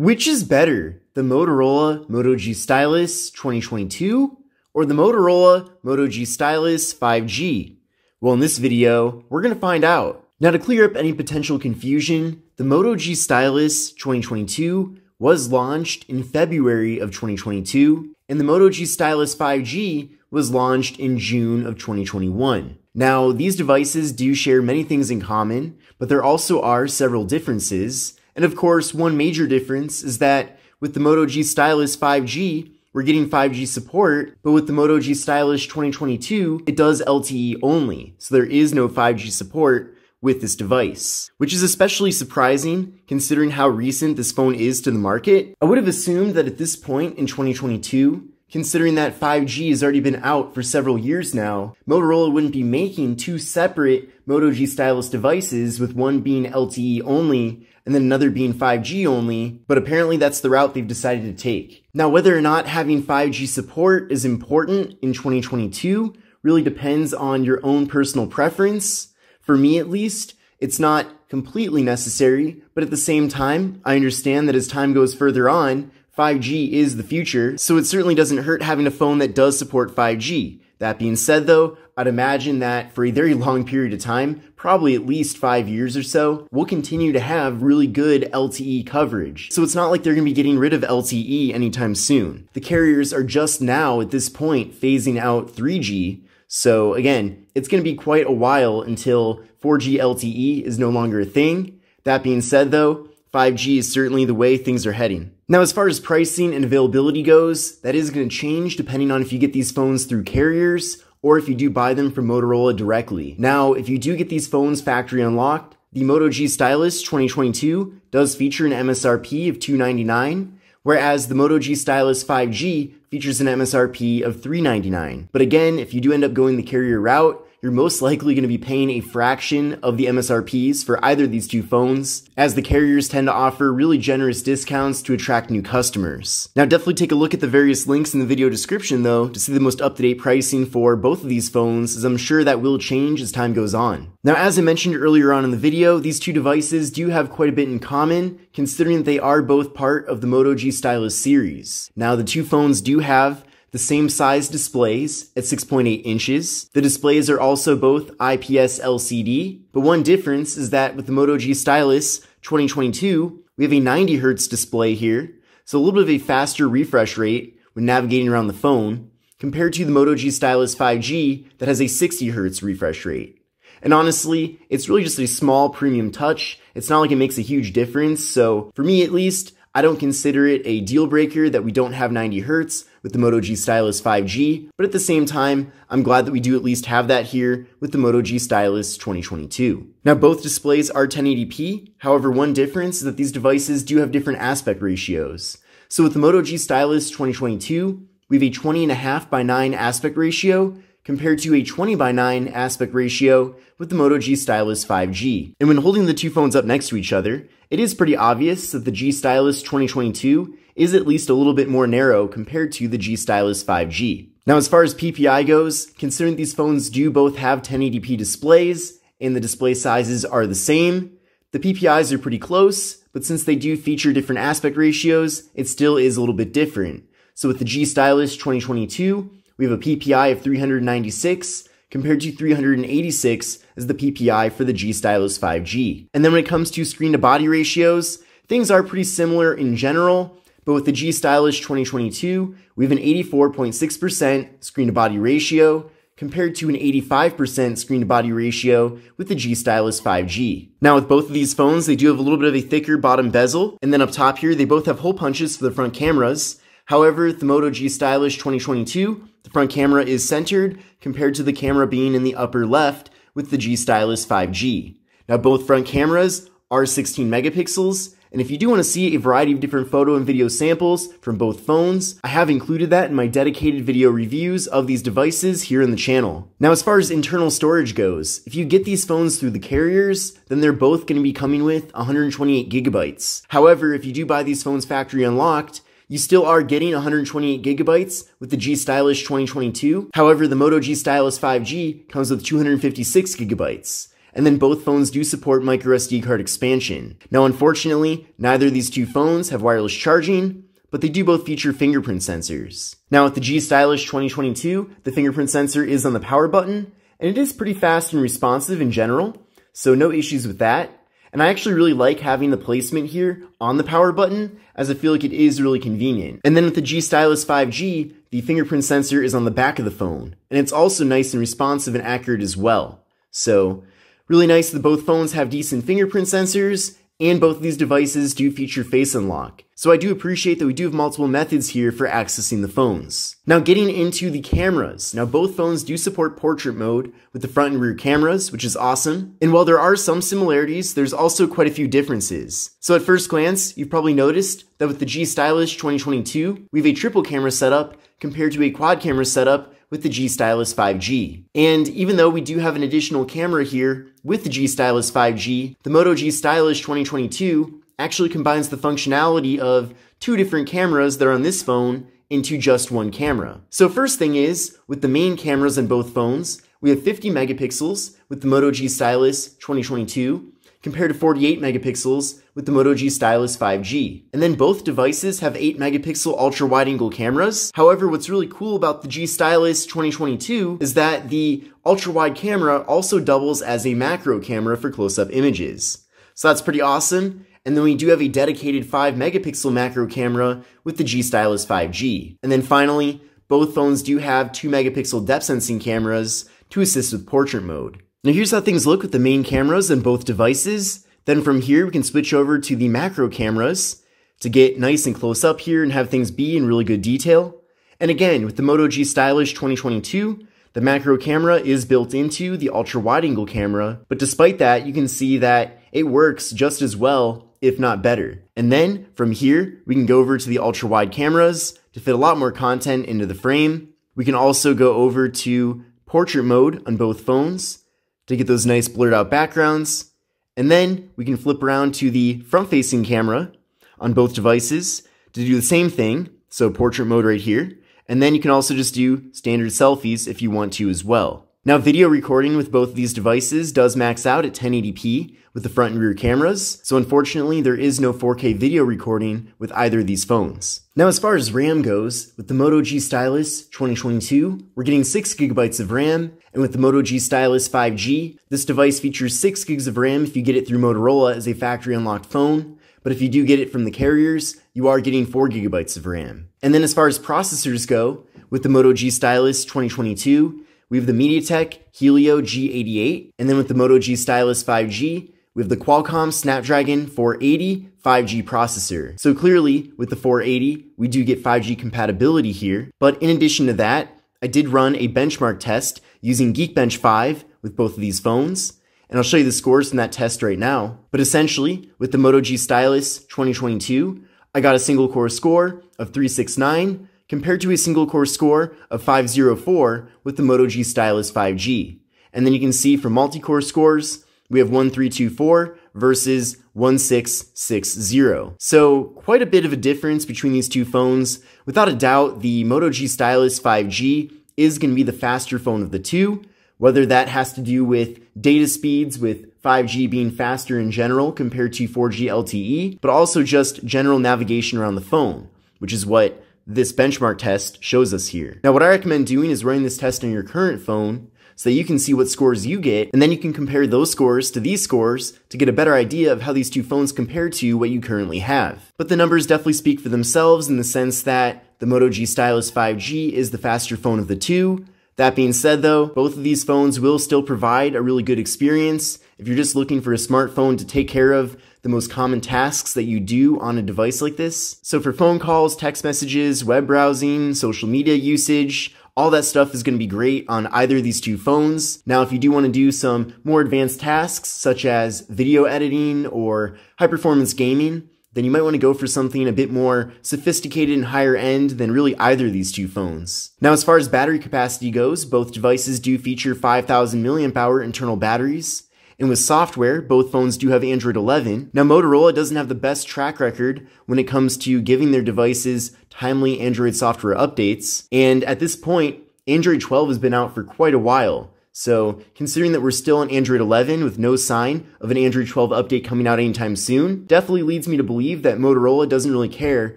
Which is better, the Motorola Moto G Stylus 2022 or the Motorola Moto G Stylus 5G? Well, in this video, we're going to find out. Now, to clear up any potential confusion, the Moto G Stylus 2022 was launched in February of 2022, and the Moto G Stylus 5G was launched in June of 2021. Now, these devices do share many things in common, but there also are several differences. And of course, one major difference is that with the Moto G Stylus 5G, we're getting 5G support, but with the Moto G Stylus 2022, it does LTE only, so there is no 5G support with this device, which is especially surprising considering how recent this phone is to the market. I would have assumed that at this point in 2022, considering that 5G has already been out for several years now, Motorola wouldn't be making two separate Moto G Stylus devices, with one being LTE only and then another being 5G only, but apparently that's the route they've decided to take. Now, whether or not having 5G support is important in 2022 really depends on your own personal preference. For me, at least, it's not completely necessary, but at the same time, I understand that as time goes further on, 5G is the future, so it certainly doesn't hurt having a phone that does support 5G. That being said though, I'd imagine that for a very long period of time, probably at least 5 years or so, we'll continue to have really good LTE coverage. So it's not like they're going to be getting rid of LTE anytime soon. The carriers are just now at this point phasing out 3G, so again, it's going to be quite a while until 4G LTE is no longer a thing. That being said though, 5G is certainly the way things are heading. Now, as far as pricing and availability goes, that is going to change depending on if you get these phones through carriers or if you do buy them from Motorola directly. Now, if you do get these phones factory unlocked, the Moto G Stylus 2022 does feature an MSRP of $299, whereas the Moto G Stylus 5G features an MSRP of $399. But again, if you do end up going the carrier route, you're most likely going to be paying a fraction of the MSRPs for either of these two phones, as the carriers tend to offer really generous discounts to attract new customers. Now, definitely take a look at the various links in the video description though to see the most up-to-date pricing for both of these phones, as I'm sure that will change as time goes on. Now, as I mentioned earlier on in the video, these two devices do have quite a bit in common, considering that they are both part of the Moto G Stylus series. Now, the two phones do have the same size displays at 6.8 inches. The displays are also both IPS LCD, but one difference is that with the Moto G Stylus 2022, we have a 90 Hz display here, so a little bit of a faster refresh rate when navigating around the phone, compared to the Moto G Stylus 5G that has a 60 Hz refresh rate. And honestly, it's really just a small premium touch. It's not like it makes a huge difference, so for me at least, I don't consider it a deal breaker that we don't have 90 Hz with the Moto G Stylus 5G, but at the same time, I'm glad that we do at least have that here with the Moto G Stylus 2022. Now, both displays are 1080p, however, one difference is that these devices do have different aspect ratios. So with the Moto G Stylus 2022, we have a 20.5:9 aspect ratio, compared to a 20:9 aspect ratio with the Moto G Stylus 5G. And when holding the two phones up next to each other, it is pretty obvious that the G Stylus 2022 is at least a little bit more narrow compared to the G Stylus 5G. Now, as far as PPI goes, considering these phones do both have 1080p displays and the display sizes are the same, the PPIs are pretty close, but since they do feature different aspect ratios, it still is a little bit different. So with the G Stylus 2022, we have a PPI of 396 compared to 386 as the PPI for the G Stylus 5G. And then when it comes to screen to body ratios, things are pretty similar in general, but with the G Stylus 2022, we have an 84.6% screen to body ratio compared to an 85% screen to body ratio with the G Stylus 5G. Now, with both of these phones, they do have a little bit of a thicker bottom bezel, and then up top here, they both have hole punches for the front cameras. However, the Moto G Stylus 2022, the front camera is centered compared to the camera being in the upper left with the G Stylus 5G. Now, both front cameras are 16 megapixels, and if you do want to see a variety of different photo and video samples from both phones, I have included that in my dedicated video reviews of these devices here in the channel. Now, as far as internal storage goes, if you get these phones through the carriers, then they're both going to be coming with 128 gigabytes. However, if you do buy these phones factory unlocked, you still are getting 128 gigabytes with the G Stylus 2022. However, the Moto G Stylus 5G comes with 256 gigabytes. And then both phones do support microSD card expansion. Now unfortunately, neither of these two phones have wireless charging, but they do both feature fingerprint sensors. Now with the G Stylus 2022, the fingerprint sensor is on the power button, and it is pretty fast and responsive in general, so no issues with that. And I actually really like having the placement here on the power button, as I feel like it is really convenient. And then with the G Stylus 5G, the fingerprint sensor is on the back of the phone, and it's also nice and responsive and accurate as well. So really nice that both phones have decent fingerprint sensors, and both of these devices do feature face unlock. So I do appreciate that we do have multiple methods here for accessing the phones. Now getting into the cameras. Now both phones do support portrait mode with the front and rear cameras, which is awesome. And while there are some similarities, there's also quite a few differences. So at first glance, you've probably noticed that with the G Stylus 2022, we have a triple camera setup compared to a quad camera setup with the G Stylus 5G. And even though we do have an additional camera here with the G Stylus 5G, the Moto G Stylus 2022 actually combines the functionality of two different cameras that are on this phone into just one camera. So first thing is, with the main cameras on both phones, we have 50 megapixels with the Moto G Stylus 2022 compared to 48 megapixels with the Moto G Stylus 5G. And then both devices have 8 megapixel ultra wide angle cameras. However, what's really cool about the G Stylus 2022 is that the ultra wide camera also doubles as a macro camera for close-up images. So that's pretty awesome. And then we do have a dedicated 5 megapixel macro camera with the G Stylus 5G. And then finally, both phones do have 2 megapixel depth sensing cameras to assist with portrait mode. Now here's how things look with the main cameras on both devices. Then from here, we can switch over to the macro cameras to get nice and close up here and have things be in really good detail. And again, with the Moto G Stylus 2022, the macro camera is built into the ultra wide angle camera, but despite that, you can see that it works just as well, if not better. And then from here, we can go over to the ultra wide cameras to fit a lot more content into the frame. We can also go over to portrait mode on both phones to get those nice blurred out backgrounds. And then we can flip around to the front facing camera on both devices to do the same thing. So portrait mode right here. And then you can also just do standard selfies if you want to as well. Now video recording with both of these devices does max out at 1080p with the front and rear cameras, so unfortunately there is no 4K video recording with either of these phones. Now as far as RAM goes, with the Moto G Stylus 2022, we're getting 6 GB of RAM, and with the Moto G Stylus 5G, this device features 6 GB of RAM if you get it through Motorola as a factory unlocked phone, but if you do get it from the carriers, you are getting 4 GB of RAM. And then as far as processors go, with the Moto G Stylus 2022, we have the MediaTek Helio G88, and then with the Moto G Stylus 5G, we have the Qualcomm Snapdragon 480 5G processor. So clearly, with the 480, we do get 5G compatibility here, but in addition to that, I did run a benchmark test using Geekbench 5 with both of these phones, and I'll show you the scores from that test right now. But essentially, with the Moto G Stylus 2022, I got a single core score of 369, compared to a single core score of 504 with the Moto G Stylus 5G. And then you can see for multi-core scores, we have 1324 versus 1660. So quite a bit of a difference between these two phones. Without a doubt, the Moto G Stylus 5G is going to be the faster phone of the two, whether that has to do with data speeds, with 5G being faster in general compared to 4G LTE, but also just general navigation around the phone, which is what this benchmark test shows us here. Now what I recommend doing is running this test on your current phone so that you can see what scores you get, and then you can compare those scores to these scores to get a better idea of how these two phones compare to what you currently have. But the numbers definitely speak for themselves in the sense that the Moto G Stylus 5G is the faster phone of the two. That being said though, both of these phones will still provide a really good experience if you're just looking for a smartphone to take care of the most common tasks that you do on a device like this. So for phone calls, text messages, web browsing, social media usage, all that stuff is going to be great on either of these two phones. Now, if you do want to do some more advanced tasks, such as video editing or high-performance gaming, then you might want to go for something a bit more sophisticated and higher end than really either of these two phones. Now, as far as battery capacity goes, both devices do feature 5,000 mAh internal batteries. And with software, both phones do have Android 11. Now, Motorola doesn't have the best track record when it comes to giving their devices timely Android software updates. And at this point, Android 12 has been out for quite a while. So considering that we're still on Android 11 with no sign of an Android 12 update coming out anytime soon, definitely leads me to believe that Motorola doesn't really care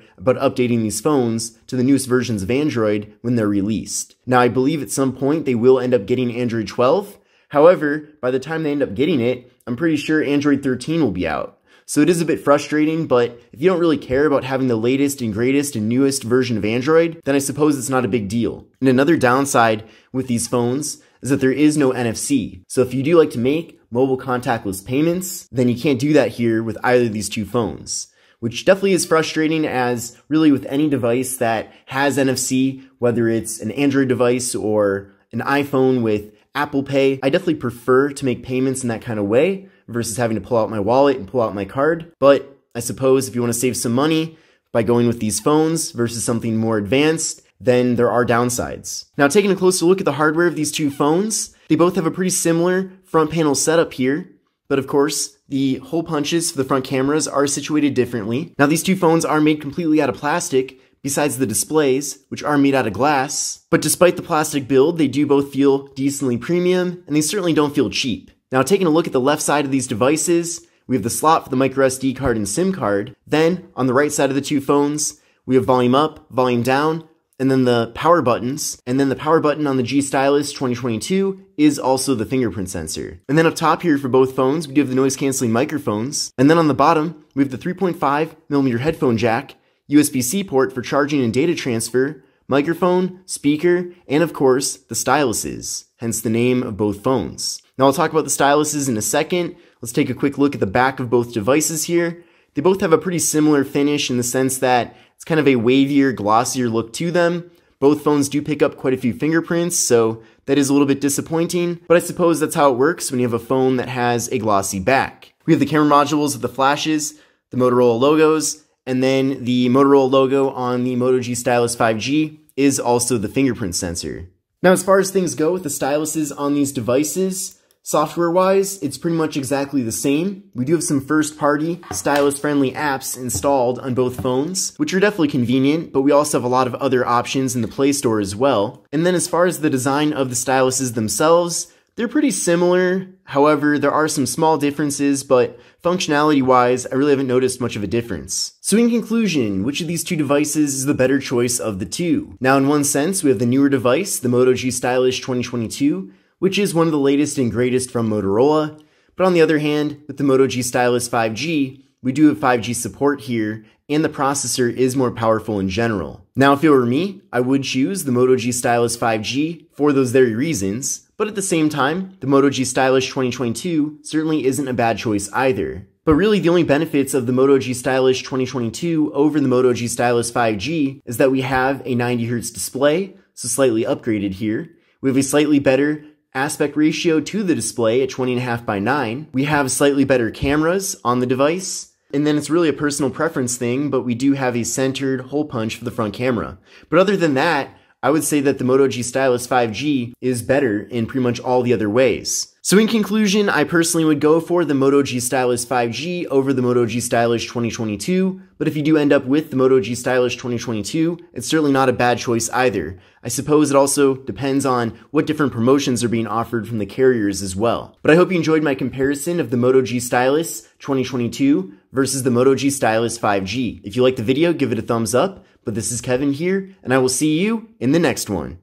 about updating these phones to the newest versions of Android when they're released. Now, I believe at some point they will end up getting Android 12. However, by the time they end up getting it, I'm pretty sure Android 13 will be out. So it is a bit frustrating, but if you don't really care about having the latest and greatest and newest version of Android, then I suppose it's not a big deal. And another downside with these phones is that there is no NFC. So if you do like to make mobile contactless payments, then you can't do that here with either of these two phones, which definitely is frustrating, as really with any device that has NFC, whether it's an Android device or an iPhone with Apple Pay, I definitely prefer to make payments in that kind of way versus having to pull out my wallet and pull out my card. But I suppose if you want to save some money by going with these phones versus something more advanced, then there are downsides. Now, taking a closer look at the hardware of these two phones, they both have a pretty similar front panel setup here, but of course, the hole punches for the front cameras are situated differently. Now, these two phones are made completely out of plastic, besides the displays, which are made out of glass. But despite the plastic build, they do both feel decently premium, and they certainly don't feel cheap. Now, taking a look at the left side of these devices, we have the slot for the microSD card and SIM card. Then, on the right side of the two phones, we have volume up, volume down, and then the power buttons. And then the power button on the G Stylus 2022 is also the fingerprint sensor. And then up top here for both phones, we do have the noise-canceling microphones. And then on the bottom, we have the 3.5mm headphone jack, USB-C port for charging and data transfer, microphone, speaker, and of course, the styluses, hence the name of both phones. Now, I'll talk about the styluses in a second. Let's take a quick look at the back of both devices here. They both have a pretty similar finish in the sense that it's kind of a wavier, glossier look to them. Both phones do pick up quite a few fingerprints, so that is a little bit disappointing, but I suppose that's how it works when you have a phone that has a glossy back. We have the camera modules with the flashes, the Motorola logos, and then the Motorola logo on the Moto G Stylus 5G is also the fingerprint sensor. Now, as far as things go with the styluses on these devices, software-wise, it's pretty much exactly the same. We do have some first-party, stylus-friendly apps installed on both phones, which are definitely convenient, but we also have a lot of other options in the Play Store as well. And then as far as the design of the styluses themselves, they're pretty similar. However, there are some small differences, but functionality-wise, I really haven't noticed much of a difference. So in conclusion, which of these two devices is the better choice of the two? Now, in one sense, we have the newer device, the Moto G Stylus 2022, which is one of the latest and greatest from Motorola. But on the other hand, with the Moto G Stylus 5G, we do have 5G support here, and the processor is more powerful in general. Now, if it were me, I would choose the Moto G Stylus 5G for those very reasons, but at the same time, the Moto G Stylus 2022 certainly isn't a bad choice either. But really, the only benefits of the Moto G Stylus 2022 over the Moto G Stylus 5G is that we have a 90Hz display, so slightly upgraded here. We have a slightly better aspect ratio to the display at 20.5:9. We have slightly better cameras on the device. And then it's really a personal preference thing, but we do have a centered hole punch for the front camera. But other than that, I would say that the Moto G Stylus 5G is better in pretty much all the other ways. So in conclusion, I personally would go for the Moto G Stylus 5G over the Moto G Stylus 2022, but if you do end up with the Moto G Stylus 2022, it's certainly not a bad choice either. I suppose it also depends on what different promotions are being offered from the carriers as well. But I hope you enjoyed my comparison of the Moto G Stylus 2022 versus the Moto G Stylus 5G. If you liked the video, give it a thumbs up, but this is Kevin here, and I will see you in the next one.